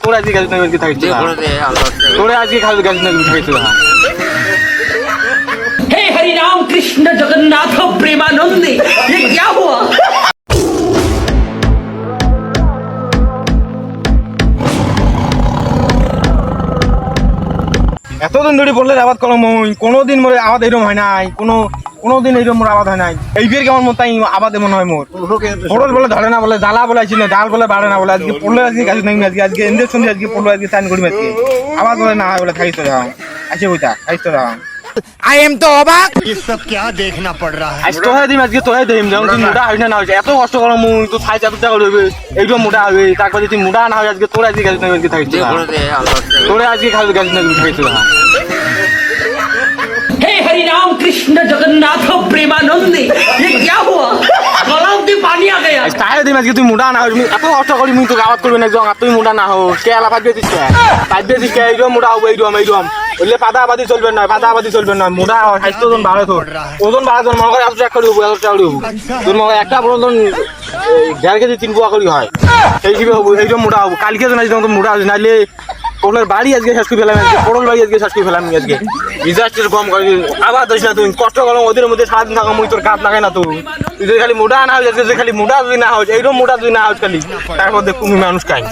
তোরা আজকে গাছ নাকি থাকিস তোরা আজকে খালি গাছ নাকি থাকিস हे हरि राम कृष्ण जगन्नाथ प्रेमानंद ये क्या हुआ। এতদিন ধরে বললে আবাদ করো মই কোনোদিন মোরে আবাদ এরকম হয় নাই কোনোদিন এরকম মোর আবাদ হয় নাই এই বিয়ের কেমন মতো তাই আবাদ এমন হয় মোর পটল বলে ধরে না বলে জ্বালা বলে আইছি না ডাল বলে বাড়ে না বলে আজকে পড়লে আজকে গাছ নাকি আজকে ইঞ্জেকশন দিয়ে আজকে পড়লো আজকে টাইম করি আজকে আবাদ বলে না হয় বলে খাইতে যাও আছে ওইটা খাইতে যাও आई एम तो अबाक ये सब क्या देखना पड़ रहा है। আজ তোহাই দিম আজকে তোহাই দিম যেমন তুই মোটা হই না হয়েছে এত কষ্ট করো মুই তো খাই চাপটা করবে এইটা মোটা হবে তারপর যদি মোটা না হয় আজকে তোরা আজকে গাছ নাকি আজকে থাকিস তোরা আজকে খালি গাছ নাকি খাইতে যাও हे हरि राम कृष्ण जगन्नाथ प्रेमानंद ये क्या हुआ। गलाव में पानी आ गया। তাই দিম আজকে তুই মোটা না হই এত কষ্ট করি মুই তো আবাদ করবি না একদম তুই মোটা না হো কে আলা পাইবে দিস কে এইরকম মোটা হবে এইরকম বললে পাতা আবাদি চলবে না মোটা স্বাস্থ্য ওজন বাড়ে তো ওজন বাড়া তোর মনে করে 100 টাকা করে 1000 টাকা করে তোর মনে একটা ওজন 1.5 কেজি 3 পোয়া করে হয় সেই হিসেবে হবো এইরকম মোটা হবো কালকে তো নাই তো মোটা হবে নাইলে পটলের বাড়ি আজকে শেষ করে ফেলাম আজকে পটল বাড়ি আজকে শেষ করে ফেলাম আজকে ডিজাস্টার কম করে আবার দিস না তুই কষ্ট করো ওদের মধ্যে সারাদিন থাকা মুই তোর কাজ লাগাই না তুই যদি খালি মোটা না হয় আজকে খালি মোটা যদি না হয় এইরকম মোটা যদি না হয় খালি তার মধ্যে তুমি মানুষ খাই